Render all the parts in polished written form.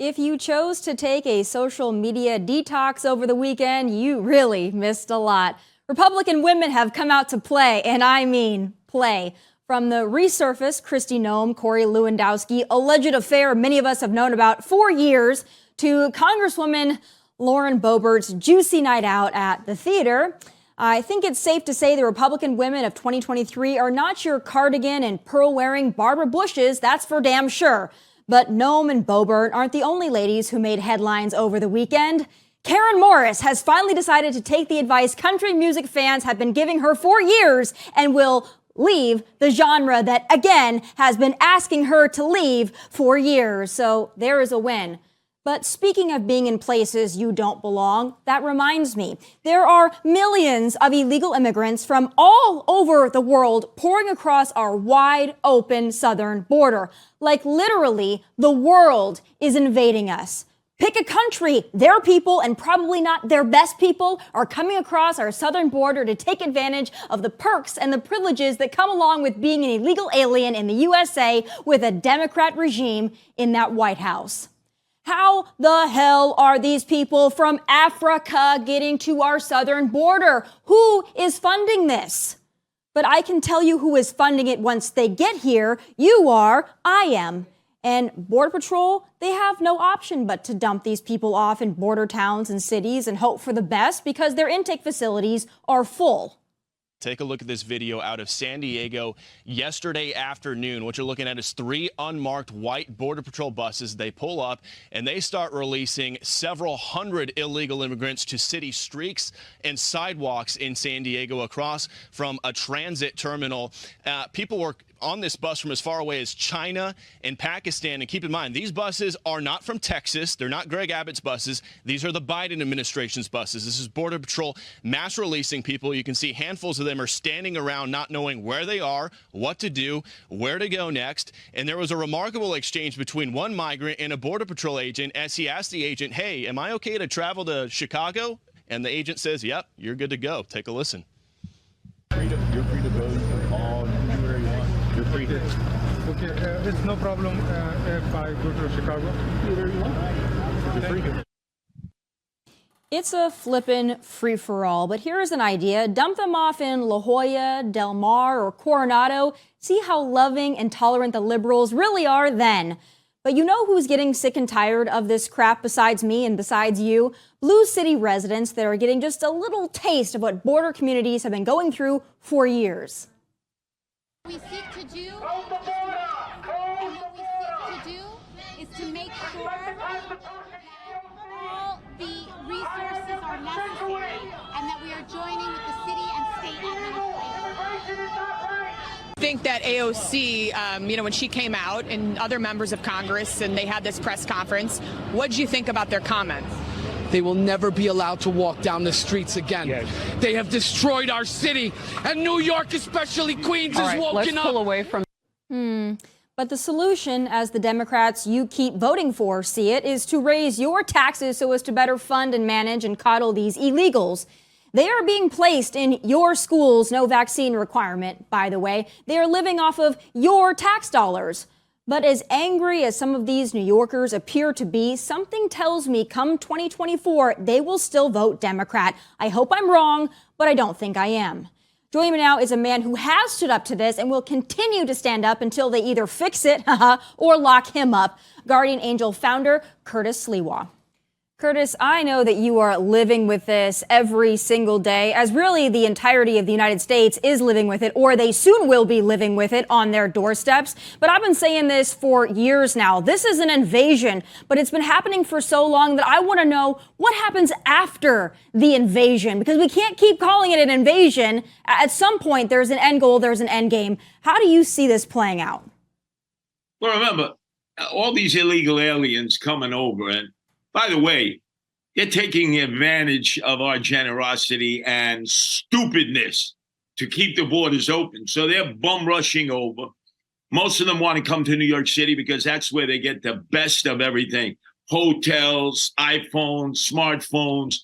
If you chose to take a social media detox over the weekend, you really missed a lot. Republican women have come out to play, and I mean play. From the resurfaced Kristi Noem, Corey Lewandowski alleged affair many of us have known about for years, to Congresswoman Lauren Boebert's juicy night out at the theater, I think it's safe to say the Republican women of 2023 are not your cardigan and pearl-wearing Barbara Bushes, that's for damn sure. But Noem and Boebert aren't the only ladies who made headlines over the weekend. Karen Morris has finally decided to take the advice country music fans have been giving her for years and will leave the genre that, again, has been asking her to leave for years. So there is a win. But speaking of being in places you don't belong, that reminds me, there are millions of illegal immigrants from all over the world pouring across our wide open southern border. Like literally, the world is invading us. Pick a country, their people, and probably not their best people, are coming across our southern border to take advantage of the perks and the privileges that come along with being an illegal alien in the USA with a Democrat regime in that White House. How the hell are these people from Africa getting to our southern border? Who is funding this? But I can tell you who is funding it once they get here. You are, I am. And Border Patrol, they have no option but to dump these people off in border towns and cities and hope for the best because their intake facilities are full. Take a look at this video out of San Diego yesterday afternoon. What you're looking at is 3 unmarked white Border Patrol buses. They pull up and they start releasing several hundred illegal immigrants to city streets and sidewalks in San Diego across from a transit terminal. People were on this bus from as far away as China and Pakistan. And keep in mind, these buses are not from Texas. They're not Greg Abbott's buses. These are the Biden administration's buses. This is Border Patrol mass releasing people. You can see handfuls of them are standing around not knowing where they are, what to do, where to go next. And there was a remarkable exchange between one migrant and a Border Patrol agent as he asked the agent, hey, am I okay to travel to Chicago? And the agent says, yep, you're good to go. Take a listen. You're free to go all anywhere you want. You're free to. Okay, it's no problem if I go to Chicago. Anywhere you want. You're free to. It's a flippin' free-for-all, but here's an idea. Dump them off in La Jolla, Del Mar, or Coronado. See how loving and tolerant the liberals really are then. But you know who's getting sick and tired of this crap besides me and besides you? Blue City residents that are getting just a little taste of what border communities have been going through for years. We seek to do, is to make sure that all the resources are necessary and that we are joining with the city and state administration. I think that AOC, when she came out and other members of Congress and they had this press conference, what did you think about their comments? They will never be allowed to walk down the streets again. Yes. They have destroyed our city, and New York, especially Queens, is woken let's up. pull away from. But the solution, as the Democrats you keep voting for see it, is to raise your taxes so as to better fund and manage and coddle these illegals. They are being placed in your schools, no vaccine requirement, by the way. They are living off of your tax dollars. But as angry as some of these New Yorkers appear to be, something tells me come 2024, they will still vote Democrat. I hope I'm wrong, but I don't think I am. Joining me now is a man who has stood up to this and will continue to stand up until they either fix it or lock him up. Guardian Angel founder Curtis Sliwa. Curtis, I know that you are living with this every single day, as really the entirety of the United States is living with it, or they soon will be living with it on their doorsteps. But I've been saying this for years now. This is an invasion, but it's been happening for so long that I want to know what happens after the invasion, because we can't keep calling it an invasion. At some point, there's an end goal, there's an end game. How do you see this playing out? Well, remember, all these illegal aliens coming over, and by the way, they're taking advantage of our generosity and stupidness to keep the borders open. So they're bum rushing over. Most of them want to come to New York City because that's where they get the best of everything. Hotels, iPhones, smartphones,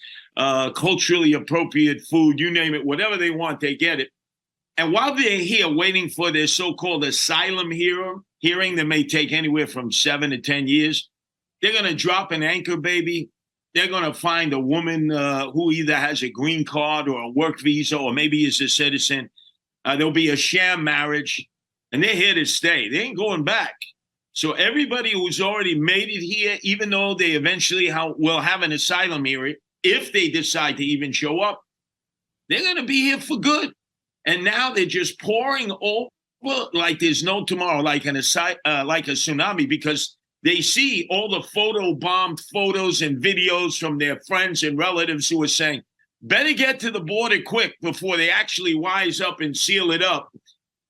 culturally appropriate food, you name it, whatever they want, they get it. And while they're here waiting for their so-called asylum hearing that may take anywhere from 7 to 10 years, they're going to drop an anchor baby. They're going to find a woman who either has a green card or a work visa, or maybe is a citizen. There'll be a sham marriage, and they're here to stay. They ain't going back. So everybody who's already made it here, even though they eventually will have an asylum here, if they decide to even show up, they're going to be here for good. And now they're just pouring over like there's no tomorrow, like a tsunami, because they see all the photo-bombed photos and videos from their friends and relatives who are saying, better get to the border quick before they actually wise up and seal it up.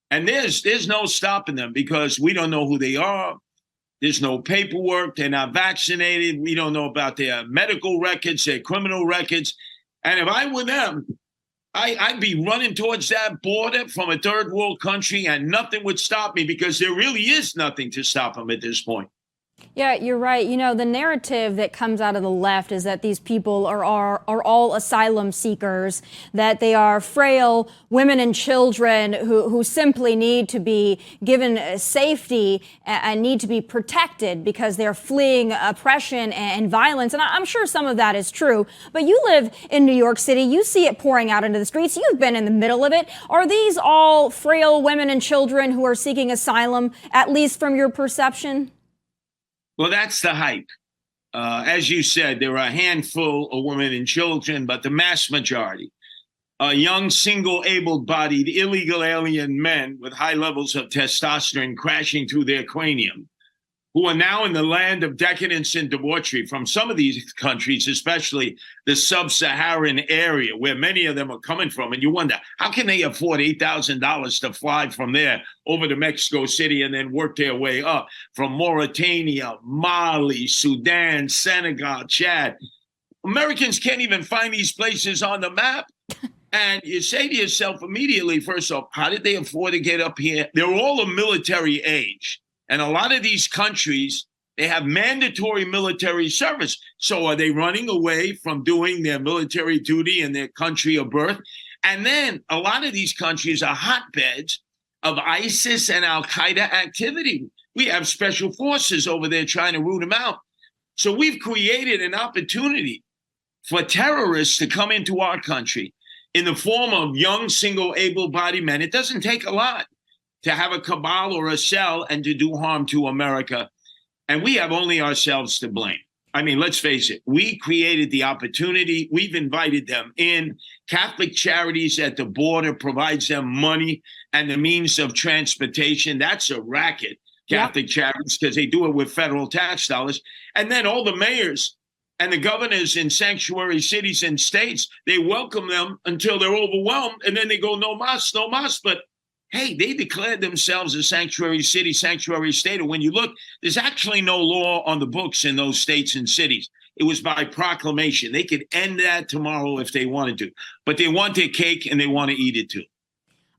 And there's no stopping them, because we don't know who they are. There's no paperwork. They're not vaccinated. We don't know about their medical records, their criminal records. And if I were them, I'd be running towards that border from a third world country, and nothing would stop me, because there really is nothing to stop them at this point. Yeah, you're right. You know, the narrative that comes out of the left is that these people are all asylum seekers, that they are frail women and children who simply need to be given safety and need to be protected because they're fleeing oppression and violence. And I'm sure some of that is true. But you live in New York City. You see it pouring out into the streets. You've been in the middle of it. Are these all frail women and children who are seeking asylum, at least from your perception? Well, that's the hype. As you said, there are a handful of women and children, but the mass majority are young, single, able-bodied, illegal alien men with high levels of testosterone crashing through their cranium, who are now in the land of decadence and debauchery from some of these countries, especially the sub-Saharan area, where many of them are coming from. And you wonder, how can they afford $8,000 to fly from there over to Mexico City and then work their way up from Mauritania, Mali, Sudan, Senegal, Chad? Americans can't even find these places on the map. And you say to yourself immediately, first off, how did they afford to get up here? They're all of military age. And a lot of these countries, they have mandatory military service. So are they running away from doing their military duty in their country of birth? And then a lot of these countries are hotbeds of ISIS and Al-Qaeda activity. We have special forces over there trying to root them out. So we've created an opportunity for terrorists to come into our country in the form of young, single, able-bodied men. It doesn't take a lot to have a cabal or a cell and to do harm to America. And we have only ourselves to blame. I mean, let's face it. We created the opportunity. We've invited them in. Catholic Charities at the border provides them money and the means of transportation. That's a racket, Catholic Charities, because they do it with federal tax dollars. And then all the mayors and the governors in sanctuary cities and states, they welcome them until they're overwhelmed. And then they go, no mas, no mas. But hey, they declared themselves a sanctuary city, sanctuary state. And when you look, there's actually no law on the books in those states and cities. It was by proclamation. They could end that tomorrow if they wanted to. But they want their cake and they want to eat it too.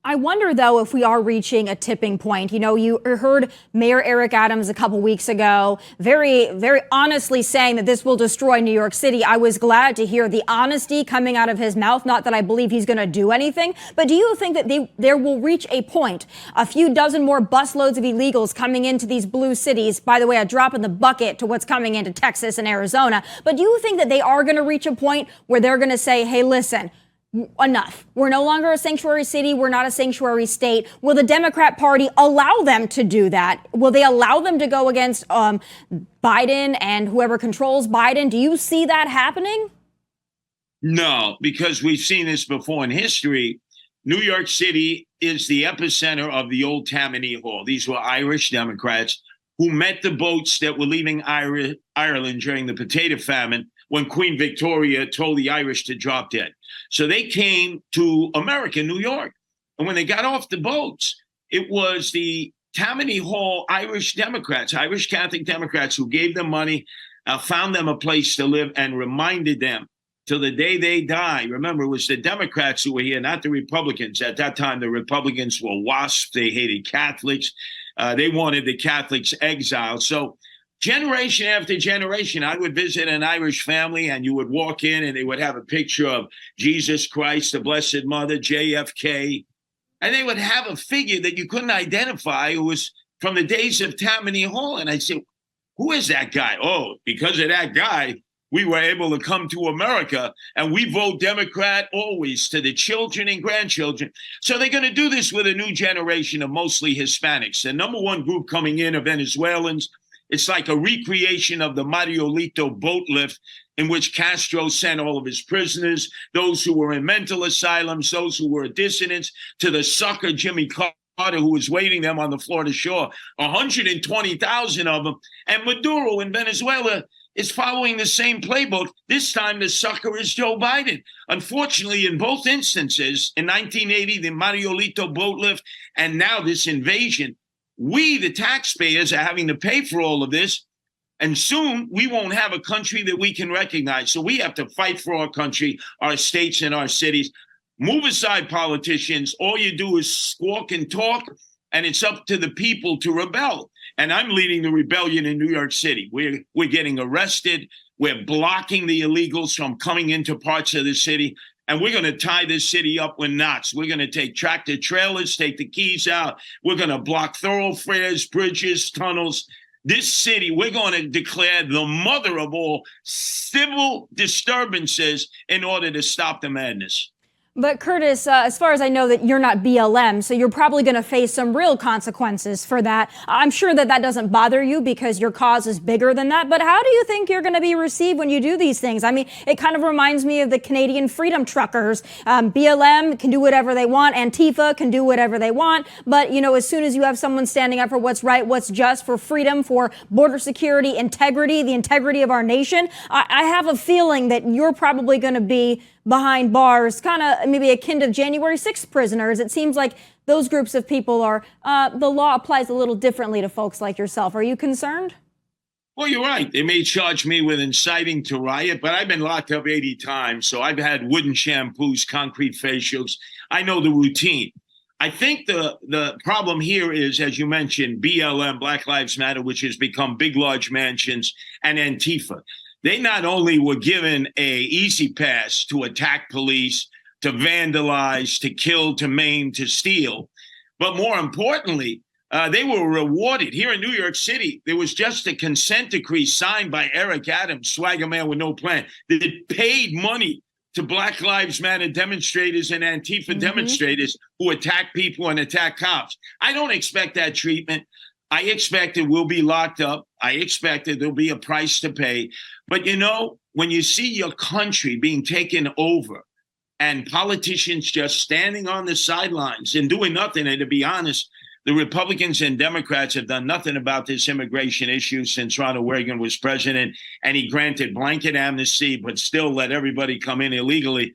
I wonder, though, if we are reaching a tipping point. You know, you heard Mayor Eric Adams a couple weeks ago very, very honestly saying that this will destroy New York City. I was glad to hear the honesty coming out of his mouth. Not that I believe he's going to do anything, but do you think that there will reach a point, a few dozen more busloads of illegals coming into these blue cities? By the way, a drop in the bucket to what's coming into Texas and Arizona. But do you think that they are going to reach a point where they're going to say, hey, listen, enough. We're no longer a sanctuary city. We're not a sanctuary state. Will the Democrat Party allow them to do that? Will they allow them to go against Biden and whoever controls Biden? Do you see that happening? No, because we've seen this before in history. New York City is the epicenter of the old Tammany Hall. These were Irish Democrats who met the boats that were leaving Ireland during the potato famine when Queen Victoria told the Irish to drop dead. So they came to America, New York. And when they got off the boats, it was the Tammany Hall Irish Democrats, Irish Catholic Democrats, who gave them money, found them a place to live, and reminded them till the day they die. Remember, it was the Democrats who were here, not the Republicans. At that time, the Republicans were WASP. They hated Catholics. They wanted the Catholics exiled. So generation after generation, I would visit an Irish family and you would walk in and they would have a picture of Jesus Christ, the Blessed Mother, JFK, and they would have a figure that you couldn't identify who was from the days of Tammany Hall. And I'd say, Who is that guy? Oh, because of that guy, we were able to come to America, and we vote Democrat always to the children and grandchildren. So they're going to do this with a new generation of mostly Hispanics. The number one group coming in are Venezuelans. It's like a recreation of the Mariolito boat lift in which Castro sent all of his prisoners, those who were in mental asylums, those who were dissidents, to the sucker Jimmy Carter, who was waiting them on the Florida shore, 120,000 of them. And Maduro in Venezuela is following the same playbook. This time, the sucker is Joe Biden. Unfortunately, in both instances, in 1980, the Mariolito boat lift, and now this invasion, we, the taxpayers, are having to pay for all of this. And soon we won't have a country that we can recognize. So we have to fight for our country, our states, and our cities. Move aside, politicians. All you do is squawk and talk, and it's up to the people to rebel. And I'm leading the rebellion in New York City. We're getting arrested. We're blocking the illegals from coming into parts of the city. And we're going to tie this city up with knots. We're going to take tractor trailers, take the keys out. We're going to block thoroughfares, bridges, tunnels. This city, we're going to declare the mother of all civil disturbances in order to stop the madness. But Curtis, as far as I know, that you're not BLM, so you're probably going to face some real consequences for that. I'm sure that that doesn't bother you because your cause is bigger than that. But how do you think you're going to be received when you do these things? I mean, it kind of reminds me of the Canadian freedom truckers. BLM can do whatever they want. Antifa can do whatever they want. But, you know, as soon as you have someone standing up for what's right, what's just, for freedom, for border security, integrity, the integrity of our nation, I have a feeling that you're probably going to be behind bars, kind of maybe akin to January 6th prisoners. It seems like those groups of people are, the law applies a little differently to folks like yourself. Are you concerned? Well, you're right. They may charge me with inciting to riot, but I've been locked up 80 times. So I've had wooden shampoos, concrete facials. I know the routine. I think the problem here is, as you mentioned, BLM, Black Lives Matter, which has become big, large mansions, and Antifa. They not only were given a easy pass to attack police, to vandalize, to kill, to maim, to steal, but more importantly, they were rewarded. Here in New York City, there was just a consent decree signed by Eric Adams, swagger man with no plan, that paid money to Black Lives Matter demonstrators and Antifa demonstrators who attack people and attack cops. I don't expect that treatment. I expect it will be locked up. I expect that there'll be a price to pay. But, you know, when you see your country being taken over and politicians just standing on the sidelines and doing nothing, and to be honest, the Republicans and Democrats have done nothing about this immigration issue since Ronald Reagan was president, and he granted blanket amnesty, but still let everybody come in illegally.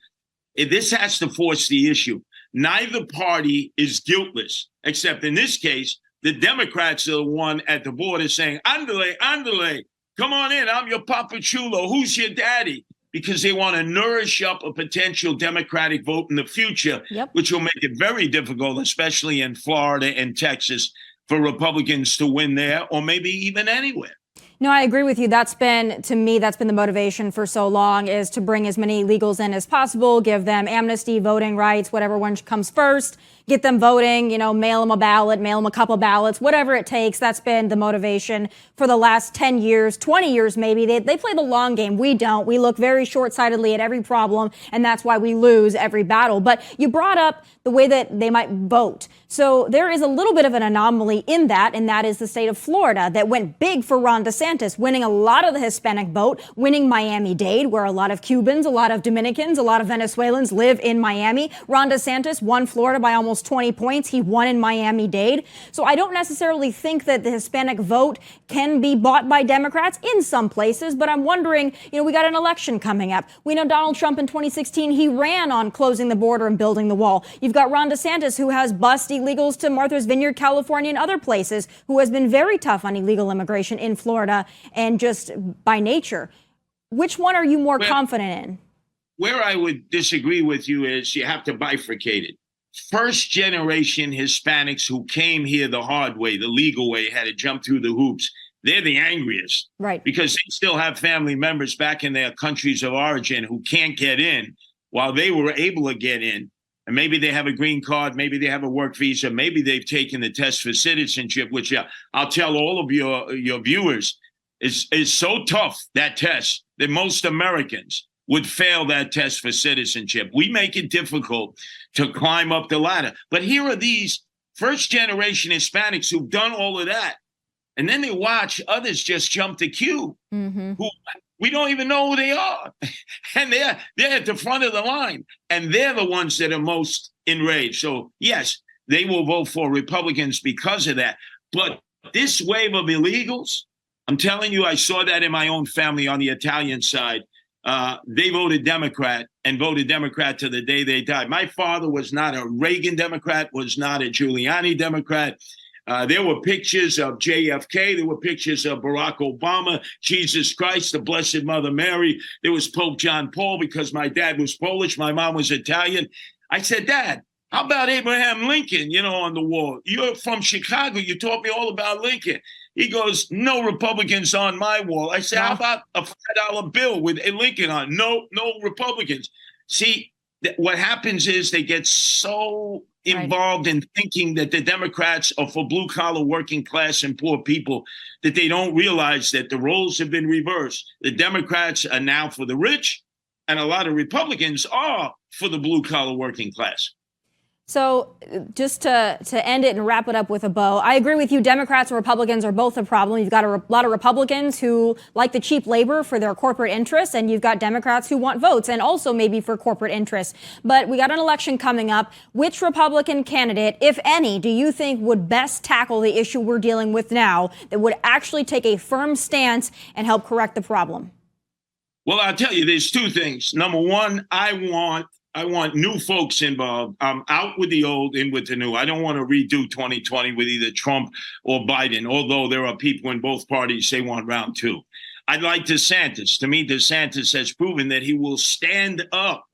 This has to force the issue. Neither party is guiltless, except in this case, the Democrats are the one at the border saying, andale, andale, come on in, I'm your Papa Chulo, who's your daddy? Because they want to nourish up a potential Democratic vote in the future, which will make it very difficult, especially in Florida and Texas, for Republicans to win there or maybe even anywhere. No, I agree with you. That's been the motivation for so long, is to bring as many illegals in as possible, give them amnesty, voting rights, whatever one comes first, get them voting, you know, mail them a ballot, mail them a couple ballots, whatever it takes. That's been the motivation for the last 10 years, 20 years maybe. They play the long game. We don't. We look very short-sightedly at every problem, and that's why we lose every battle. But you brought up the way that they might vote. So there is a little bit of an anomaly in that, and that is the state of Florida that went big for Ron DeSantis, winning a lot of the Hispanic vote, winning Miami-Dade, where a lot of Cubans, a lot of Dominicans, a lot of Venezuelans live in Miami. Ron DeSantis won Florida by almost 20 points. He won in Miami-Dade. So I don't necessarily think that the Hispanic vote can be bought by Democrats in some places, but I'm wondering, you know, we got an election coming up. We know Donald Trump in 2016, he ran on closing the border and building the wall. You've got Ron DeSantis, who has bussed illegals to Martha's Vineyard, California, and other places, who has been very tough on illegal immigration in Florida and just by nature. Which one are you more confident in? Where I would disagree with you is you have to bifurcate it. First generation Hispanics who came here the hard way, the legal way, had to jump through the hoops. They're the angriest. Right. Because they still have family members back in their countries of origin who can't get in while they were able to get in. And maybe they have a green card, maybe they have a work visa, maybe they've taken the test for citizenship, which I'll tell all of your viewers, is so tough, that test, that most Americans would fail that test for citizenship. We make it difficult to climb up the ladder. But here are these first-generation Hispanics who've done all of that. And then they watch others just jump the queue, who we don't even know who they are. And they're at the front of the line. And they're the ones that are most enraged. So, yes, they will vote for Republicans because of that. But this wave of illegals, I'm telling you, I saw that in my own family on the Italian side. They voted Democrat and voted Democrat to the day they died. My father was not a Reagan Democrat, was not a Giuliani Democrat. There were pictures of JFK. There were pictures of Barack Obama, Jesus Christ, the Blessed Mother Mary. There was Pope John Paul because my dad was Polish. My mom was Italian. I said, Dad, how about Abraham Lincoln, on the wall? You're from Chicago. You taught me all about Lincoln. He goes, no Republicans on my wall. I said, how about a $5 bill with a Lincoln on? No Republicans. See, what happens is they get so involved in thinking that the Democrats are for blue collar, working class, and poor people that they don't realize that the roles have been reversed. The Democrats are now for the rich, and a lot of Republicans are for the blue collar, working class. So just to end it and wrap it up with a bow, I agree with you. Democrats and Republicans are both a problem. You've got a lot of Republicans who like the cheap labor for their corporate interests, and you've got Democrats who want votes and also maybe for corporate interests. But we got an election coming up. Which Republican candidate, if any, do you think would best tackle the issue we're dealing with now that would actually take a firm stance and help correct the problem? Well, I'll tell you, there's two things. Number one, I want new folks involved. I'm out with the old, in with the new. I don't want to redo 2020 with either Trump or Biden, although there are people in both parties say want round two. I'd like DeSantis. To me, DeSantis has proven that he will stand up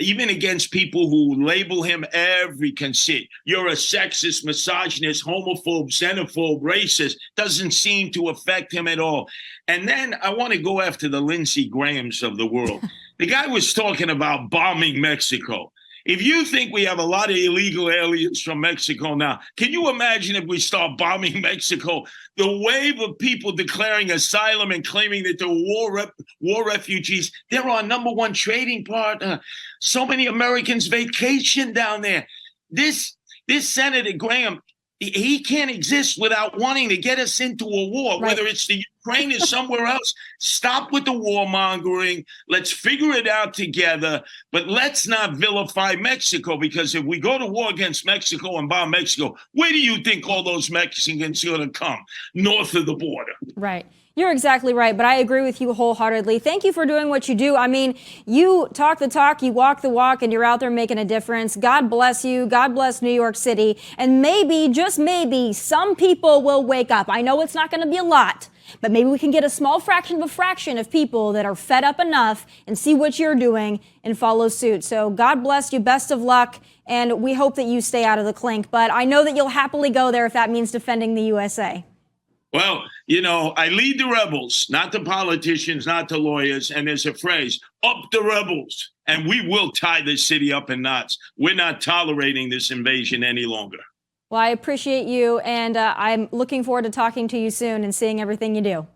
even against people who label him every conceit. You're a sexist, misogynist, homophobe, xenophobe, racist. Doesn't seem to affect him at all. And then I want to go after the Lindsey Grahams of the world. The guy was talking about bombing Mexico. If you think we have a lot of illegal aliens from Mexico now, can you imagine if we start bombing Mexico? The wave of people declaring asylum and claiming that they're war refugees, they're our number one trading partner. So many Americans vacation down there. This Senator Graham, he can't exist without wanting to get us into a war, whether it's the Ukraine or somewhere else. Stop with the warmongering. Let's figure it out together. But let's not vilify Mexico, because if we go to war against Mexico and bomb Mexico, where do you think all those Mexicans are going to come? North of the border. Right. You're exactly right, but I agree with you wholeheartedly. Thank you for doing what you do. I mean, you talk the talk, you walk the walk, and you're out there making a difference. God bless you. God bless New York City. And maybe, just maybe, some people will wake up. I know it's not going to be a lot, but maybe we can get a small fraction of a fraction of people that are fed up enough and see what you're doing and follow suit. So God bless you. Best of luck. And we hope that you stay out of the clink. But I know that you'll happily go there if that means defending the USA. Well, I lead the rebels, not the politicians, not the lawyers. And there's a phrase, up the rebels. And we will tie this city up in knots. We're not tolerating this invasion any longer. Well, I appreciate you. And I'm looking forward to talking to you soon and seeing everything you do.